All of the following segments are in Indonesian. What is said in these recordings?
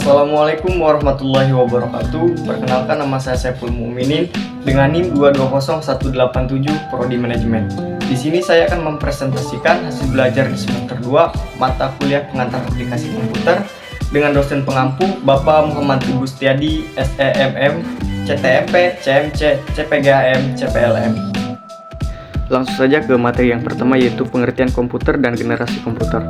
Assalamualaikum warahmatullahi wabarakatuh. Perkenalkan, nama saya Saiful Mukminin dengan NIM 220187 Prodi Manajemen. Di sini saya akan mempresentasikan hasil belajar di semester 2 mata kuliah pengantar aplikasi komputer dengan dosen pengampu Bapak Muhammad Gustiadi, SEMM, CTMP, CMC, CPGAM, CPLM. Langsung saja ke materi yang pertama, yaitu pengertian komputer dan generasi komputer.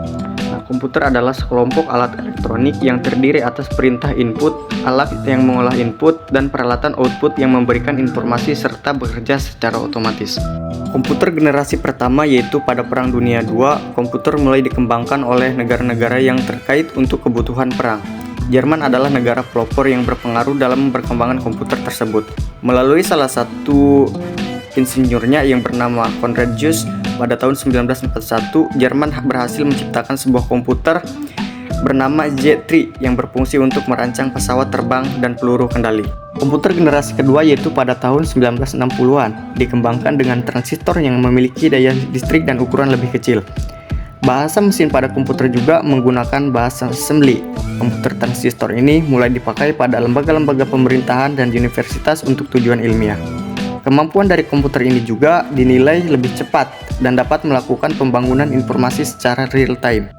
Komputer adalah sekelompok alat elektronik yang terdiri atas perintah input, alat yang mengolah input, dan peralatan output yang memberikan informasi serta bekerja secara otomatis. Komputer generasi pertama yaitu pada Perang Dunia II, komputer mulai dikembangkan oleh negara-negara yang terkait untuk kebutuhan perang. Jerman adalah negara pelopor yang berpengaruh dalam perkembangan komputer tersebut. Melalui salah satu insinyurnya yang bernama Konrad Zuse, pada tahun 1941, Jerman berhasil menciptakan sebuah komputer bernama Z3 yang berfungsi untuk merancang pesawat terbang dan peluru kendali. Komputer generasi kedua yaitu pada tahun 1960-an, dikembangkan dengan transistor yang memiliki daya listrik dan ukuran lebih kecil. Bahasa mesin pada komputer juga menggunakan bahasa assembly. Komputer transistor ini mulai dipakai pada lembaga-lembaga pemerintahan dan universitas untuk tujuan ilmiah. Kemampuan dari komputer ini juga dinilai lebih cepat dan dapat melakukan pembangunan informasi secara real time.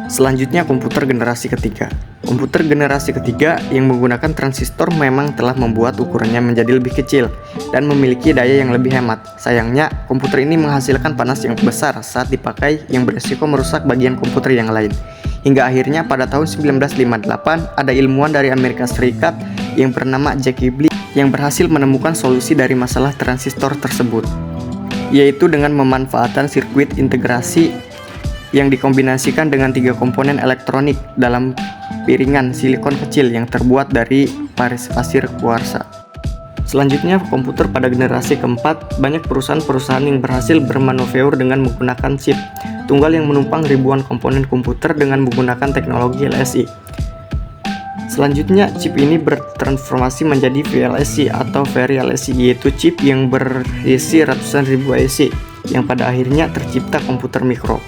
Selanjutnya, komputer generasi ketiga. Komputer generasi ketiga yang menggunakan transistor memang telah membuat ukurannya menjadi lebih kecil dan memiliki daya yang lebih hemat. Sayangnya, komputer ini menghasilkan panas yang besar saat dipakai yang berisiko merusak bagian komputer yang lain. Hingga akhirnya pada tahun 1958 ada ilmuwan dari Amerika Serikat yang bernama Jack Kibble yang berhasil menemukan solusi dari masalah transistor tersebut, yaitu dengan memanfaatkan sirkuit integrasi yang dikombinasikan dengan 3 komponen elektronik dalam piringan silikon kecil yang terbuat dari pasir kuarsa. Selanjutnya, komputer pada generasi keempat, banyak perusahaan-perusahaan yang berhasil bermanufaktur dengan menggunakan chip tunggal yang menumpang ribuan komponen komputer dengan menggunakan teknologi LSI. Selanjutnya, chip ini bertransformasi menjadi VLSI atau Very LSI, yaitu chip yang berisi ratusan ribu IC yang pada akhirnya tercipta komputer mikro.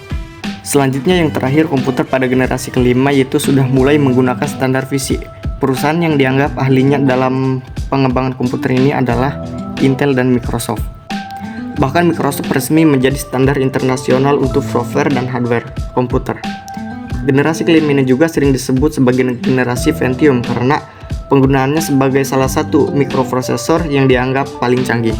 Selanjutnya, yang terakhir, komputer pada generasi kelima yaitu sudah mulai menggunakan standar FISI. Perusahaan yang dianggap ahlinya dalam pengembangan komputer ini adalah Intel dan Microsoft. Bahkan Microsoft resmi menjadi standar internasional untuk software dan hardware komputer. Generasi kelima ini juga sering disebut sebagai generasi Pentium karena penggunaannya sebagai salah satu mikroprosesor yang dianggap paling canggih.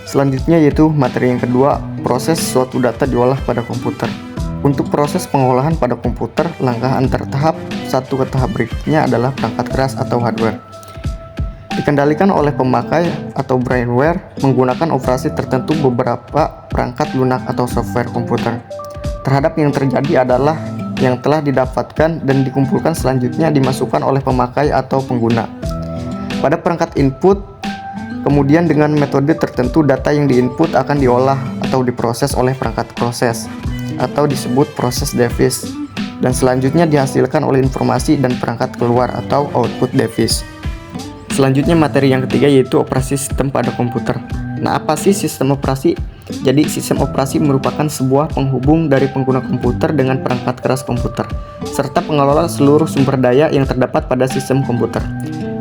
Selanjutnya yaitu materi yang kedua, proses suatu data diolah pada komputer. Untuk proses pengolahan pada komputer, langkah antar tahap satu ke tahap berikutnya adalah perangkat keras atau hardware. Dikendalikan oleh pemakai atau brainware menggunakan operasi tertentu beberapa perangkat lunak atau software komputer. Terhadap yang terjadi adalah yang telah didapatkan dan dikumpulkan selanjutnya dimasukkan oleh pemakai atau pengguna pada perangkat input. Kemudian dengan metode tertentu data yang diinput akan diolah atau diproses oleh perangkat proses atau disebut proses device, dan selanjutnya dihasilkan oleh informasi dan perangkat keluar atau output device. Selanjutnya materi yang ketiga yaitu operasi sistem pada komputer. Nah, apa sih sistem operasi? Jadi sistem operasi merupakan sebuah penghubung dari pengguna komputer dengan perangkat keras komputer, serta pengelola seluruh sumber daya yang terdapat pada sistem komputer.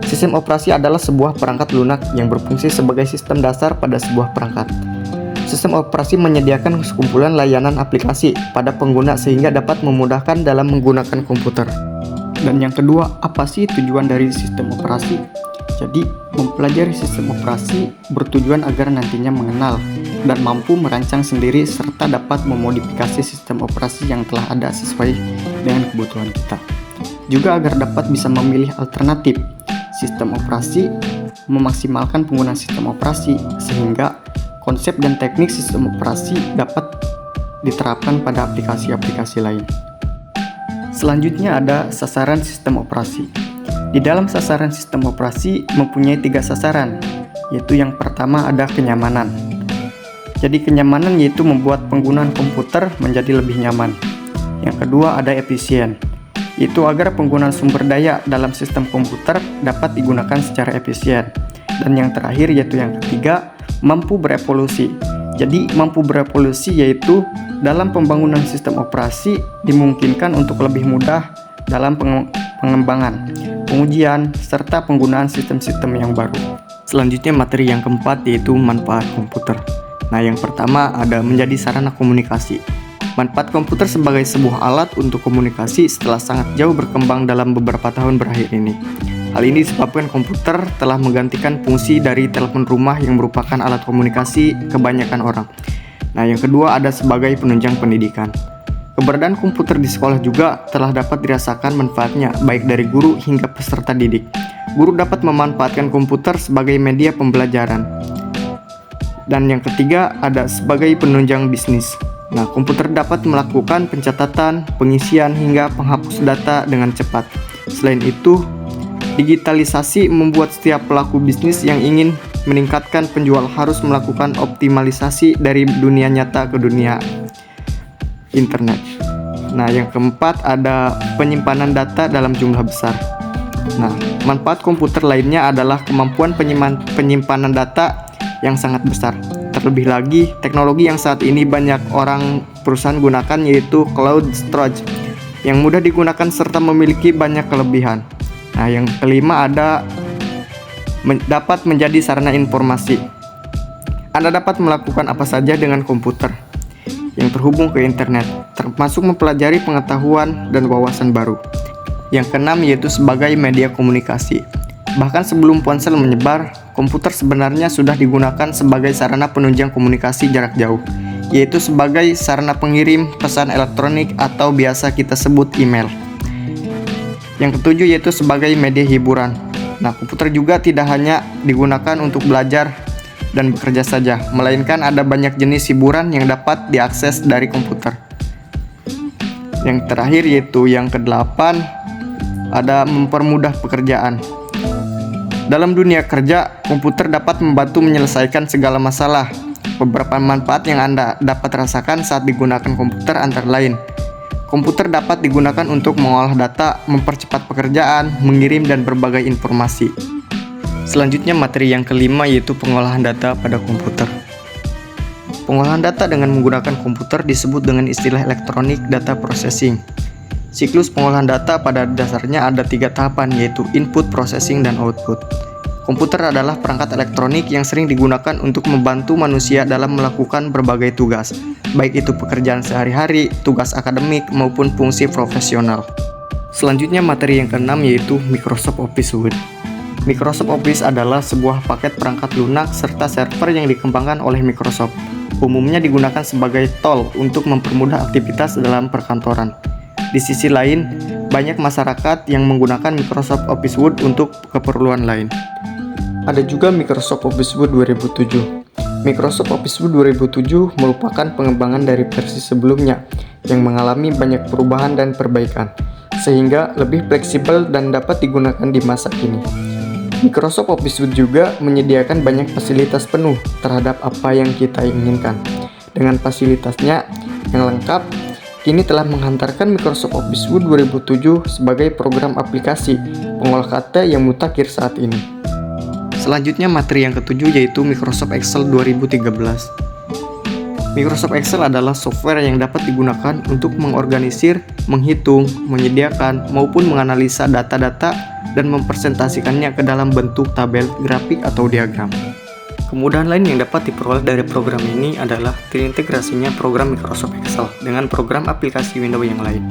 Sistem operasi adalah sebuah perangkat lunak yang berfungsi sebagai sistem dasar pada sebuah perangkat. Sistem operasi menyediakan sekumpulan layanan aplikasi pada pengguna sehingga dapat memudahkan dalam menggunakan komputer. Dan yang kedua, apa sih tujuan dari sistem operasi? Jadi, mempelajari sistem operasi bertujuan agar nantinya mengenal dan mampu merancang sendiri serta dapat memodifikasi sistem operasi yang telah ada sesuai dengan kebutuhan kita. Juga agar dapat bisa memilih alternatif sistem operasi, memaksimalkan penggunaan sistem operasi sehingga konsep dan teknik sistem operasi dapat diterapkan pada aplikasi-aplikasi lain. Selanjutnya ada sasaran sistem operasi. Di dalam sasaran sistem operasi mempunyai 3 sasaran, yaitu yang pertama ada kenyamanan. Jadi kenyamanan yaitu membuat penggunaan komputer menjadi lebih nyaman. Yang kedua ada efisien, yaitu agar penggunaan sumber daya dalam sistem komputer dapat digunakan secara efisien. Dan yang terakhir yaitu yang ketiga, mampu berevolusi. Jadi mampu berevolusi yaitu dalam pembangunan sistem operasi dimungkinkan untuk lebih mudah dalam pengembangan, pengujian, serta penggunaan sistem-sistem yang baru. Selanjutnya materi yang keempat yaitu manfaat komputer. Nah, yang pertama ada menjadi sarana komunikasi. Manfaat komputer sebagai sebuah alat untuk komunikasi setelah sangat jauh berkembang dalam beberapa tahun berakhir ini. Hal ini disebabkan komputer telah menggantikan fungsi dari telepon rumah yang merupakan alat komunikasi kebanyakan orang. Nah, yang kedua ada sebagai penunjang pendidikan. Keberadaan komputer di sekolah juga telah dapat dirasakan manfaatnya, baik dari guru hingga peserta didik. Guru dapat memanfaatkan komputer sebagai media pembelajaran. Dan yang ketiga ada sebagai penunjang bisnis. Nah, komputer dapat melakukan pencatatan, pengisian, hingga penghapus data dengan cepat. Selain itu, digitalisasi membuat setiap pelaku bisnis yang ingin meningkatkan penjual harus melakukan optimalisasi dari dunia nyata ke dunia internet. Nah, yang keempat ada penyimpanan data dalam jumlah besar. Nah, manfaat komputer lainnya adalah kemampuan penyimpanan data yang sangat besar. Terlebih lagi, teknologi yang saat ini banyak orang perusahaan gunakan yaitu cloud storage yang mudah digunakan serta memiliki banyak kelebihan. Nah, yang kelima ada dapat menjadi sarana informasi. Anda dapat melakukan apa saja dengan komputer yang terhubung ke internet, termasuk mempelajari pengetahuan dan wawasan baru. Yang keenam yaitu sebagai media komunikasi. Bahkan sebelum ponsel menyebar, komputer sebenarnya sudah digunakan sebagai sarana penunjang komunikasi jarak jauh, yaitu sebagai sarana pengirim pesan elektronik atau biasa kita sebut email. Yang ketujuh yaitu sebagai media hiburan. Nah, komputer juga tidak hanya digunakan untuk belajar dan bekerja saja, melainkan ada banyak jenis hiburan yang dapat diakses dari komputer. Yang terakhir yaitu yang kedelapan ada mempermudah pekerjaan. Dalam dunia kerja, komputer dapat membantu menyelesaikan segala masalah. Beberapa manfaat yang Anda dapat rasakan saat digunakan komputer antara lain: komputer dapat digunakan untuk mengolah data, mempercepat pekerjaan, mengirim dan berbagai informasi. Selanjutnya materi yang kelima yaitu pengolahan data pada komputer. Pengolahan data dengan menggunakan komputer disebut dengan istilah elektronik data processing. Siklus pengolahan data pada dasarnya ada 3 tahapan yaitu input, processing, dan output. Komputer adalah perangkat elektronik yang sering digunakan untuk membantu manusia dalam melakukan berbagai tugas, baik itu pekerjaan sehari-hari, tugas akademik, maupun fungsi profesional. Selanjutnya materi yang keenam yaitu Microsoft Office Word. Microsoft Office adalah sebuah paket perangkat lunak serta server yang dikembangkan oleh Microsoft. Umumnya digunakan sebagai tool untuk mempermudah aktivitas dalam perkantoran. Di sisi lain, banyak masyarakat yang menggunakan Microsoft Office Word untuk keperluan lain. Ada juga Microsoft Office Word 2007. Microsoft Office Word 2007 merupakan pengembangan dari versi sebelumnya yang mengalami banyak perubahan dan perbaikan, sehingga lebih fleksibel dan dapat digunakan di masa kini. Microsoft Office Word juga menyediakan banyak fasilitas penuh terhadap apa yang kita inginkan. Dengan fasilitasnya yang lengkap, kini telah menghantarkan Microsoft Office Word 2007 sebagai program aplikasi pengolah kata yang mutakhir saat ini. Selanjutnya materi yang ketujuh yaitu Microsoft Excel 2013. Microsoft Excel adalah software yang dapat digunakan untuk mengorganisir, menghitung, menyediakan, maupun menganalisa data-data dan mempresentasikannya ke dalam bentuk tabel, grafik, atau diagram. Kemudahan lain yang dapat diperoleh dari program ini adalah terintegrasinya program Microsoft Excel dengan program aplikasi Windows yang lain.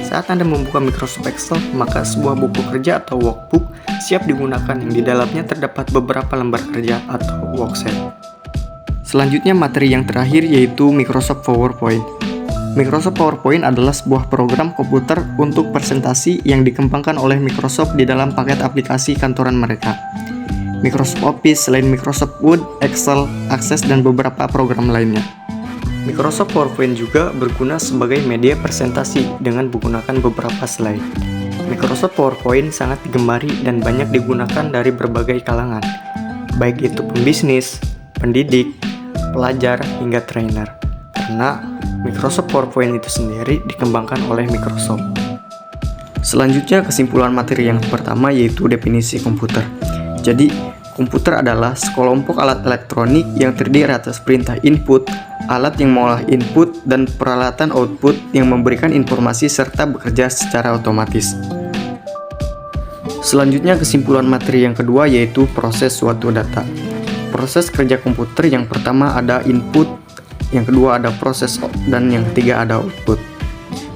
Saat Anda membuka Microsoft Excel, maka sebuah buku kerja atau workbook siap digunakan yang di dalamnya terdapat beberapa lembar kerja atau worksheet. Selanjutnya materi yang terakhir yaitu Microsoft PowerPoint. Microsoft PowerPoint adalah sebuah program komputer untuk presentasi yang dikembangkan oleh Microsoft di dalam paket aplikasi kantoran mereka. Microsoft Office selain Microsoft Word, Excel, Access, dan beberapa program lainnya. Microsoft PowerPoint juga berguna sebagai media presentasi dengan menggunakan beberapa slide. Microsoft PowerPoint sangat digemari dan banyak digunakan dari berbagai kalangan, baik itu pembisnis, pendidik, pelajar, hingga trainer. Karena Microsoft PowerPoint itu sendiri dikembangkan oleh Microsoft. Selanjutnya kesimpulan materi yang pertama yaitu definisi komputer. Jadi, komputer adalah sekelompok alat elektronik yang terdiri atas perintah input, alat yang mengolah input, dan peralatan output yang memberikan informasi serta bekerja secara otomatis. Selanjutnya kesimpulan materi yang kedua yaitu proses suatu data. Proses kerja komputer yang pertama ada input, yang kedua ada proses, dan yang ketiga ada output.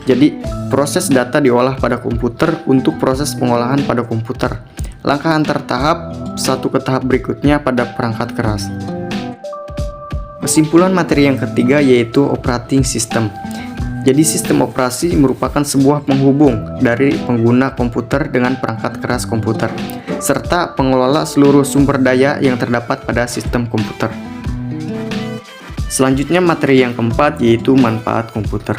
Jadi, proses data diolah pada komputer untuk proses pengolahan pada komputer. Langkah antar tahap satu ke tahap berikutnya pada perangkat keras. Kesimpulan materi yang ketiga yaitu operating system. Jadi sistem operasi merupakan sebuah penghubung dari pengguna komputer dengan perangkat keras komputer, serta pengelola seluruh sumber daya yang terdapat pada sistem komputer. Selanjutnya materi yang keempat yaitu manfaat komputer.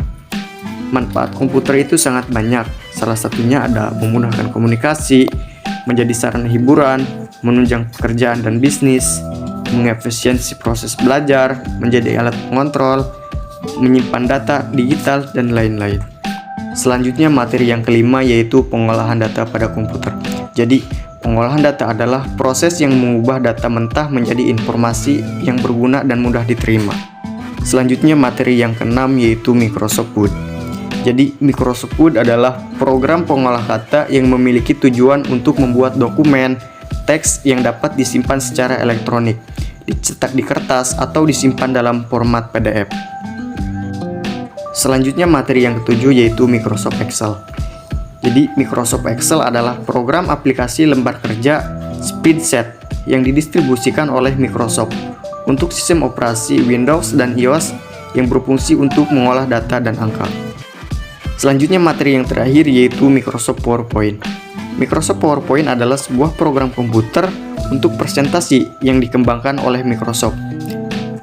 Manfaat komputer itu sangat banyak, salah satunya ada memudahkan komunikasi, menjadi sarana hiburan, menunjang pekerjaan dan bisnis, mengefisiensi proses belajar, menjadi alat pengontrol, menyimpan data digital, dan lain-lain. Selanjutnya materi yang kelima yaitu pengolahan data pada komputer. Jadi, pengolahan data adalah proses yang mengubah data mentah menjadi informasi yang berguna dan mudah diterima. Selanjutnya materi yang keenam yaitu Microsoft Word. Jadi, Microsoft Word adalah program pengolah kata yang memiliki tujuan untuk membuat dokumen, teks yang dapat disimpan secara elektronik, dicetak di kertas, atau disimpan dalam format PDF. Selanjutnya materi yang ketujuh yaitu Microsoft Excel. Jadi Microsoft Excel adalah program aplikasi lembar kerja spreadsheet yang didistribusikan oleh Microsoft untuk sistem operasi Windows dan iOS yang berfungsi untuk mengolah data dan angka. Selanjutnya materi yang terakhir yaitu Microsoft PowerPoint. Microsoft PowerPoint adalah sebuah program komputer untuk presentasi yang dikembangkan oleh Microsoft.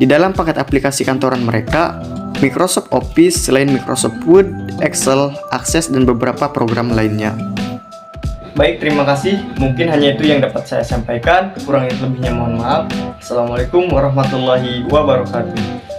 Di dalam paket aplikasi kantoran mereka, Microsoft Office selain Microsoft Word, Excel, Access, dan beberapa program lainnya. Baik, terima kasih. Mungkin hanya itu yang dapat saya sampaikan. Kurang lebihnya mohon maaf. Assalamualaikum warahmatullahi wabarakatuh.